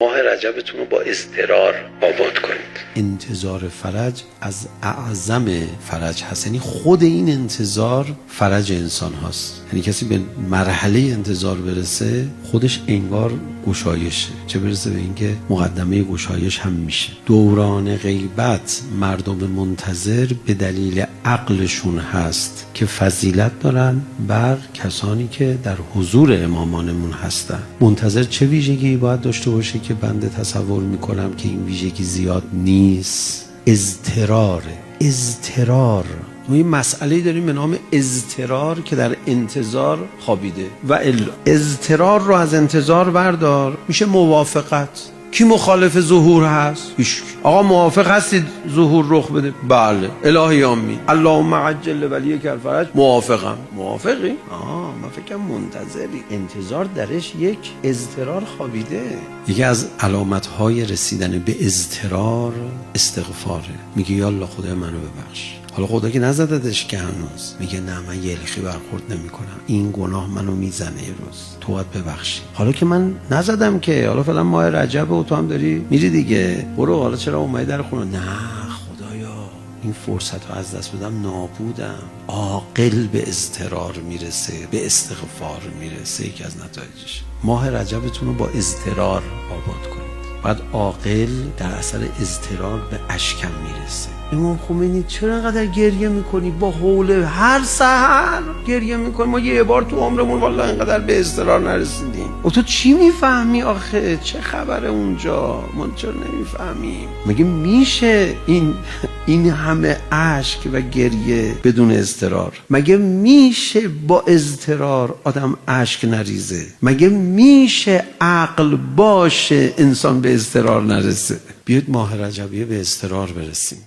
ماه رجبتون رو با اضطرار آباد کنید. انتظار فرج از اعظم فرج هست، یعنی خود این انتظار فرج انسان هاست. یعنی کسی به مرحله انتظار برسه خودش انگار گشایشه، چه برسه به اینکه مقدمه گشایش هم میشه. دوران غیبت مردم منتظر به دلیل عقلشون هست که فضیلت دارن بر کسانی که در حضور امامانمون هستن. منتظر چه ویژگی باید داشته باشه که بنده تصور میکنم که این ویژگی زیاد نیست؟ اضطرار. ما این مسئله داریم به نام اضطرار که در انتظار خوابیده و اضطرار رو از انتظار بردار میشه موافقت. کی مخالف ظهور هست؟ هیچ. آقا موافق هستید ظهور رخ بده؟ بله. الهی آمین. اللهم عجل ولیک الفرج. موافقم. موافقی؟ من فکرم منتظری. انتظار درش یک اضطرار خوابیده. یکی از علامت‌های رسیدن به اضطرار استغفاره. میگه یا الله خدای منو ببخش. حالا خدا که نزدتش که هنوز میگه نه من یلخی برخورد نمی کنم، این گناه منو میزنه، یه روز تو باید ببخشی. حالا که من نزدم که، حالا فعلا ماه رجب و تو هم داری میری دیگه، برو. حالا چرا اومدی در خونه؟ نه خدایا این فرصت رو از دست بدم نابودم. عاقل به اضطرار میرسه، به استغفار میرسه. یکی از نتایجش ماه رجبتون رو با اضطرار آباد کنید. بعد عاقل در اثر اضطرار به اشکم میرسه. امام خمینی چرا انقدر گریه میکنی؟ با حول هر سحر گریه میکنی. ما یه بار تو عمرمون والله انقدر به اضطرار نرسیدیم. و تو چی میفهمی آخه؟ چه خبره اونجا؟ ما چرا نمیفهمیم؟ مگه میشه این همه اشک و گریه بدون اضطرار؟ مگه میشه با اضطرار آدم اشک نریزه؟ مگه میشه عقل باشه انسان به اضطرار نرسه؟ بیاید ماه رجبیه به اضطرار برسیم.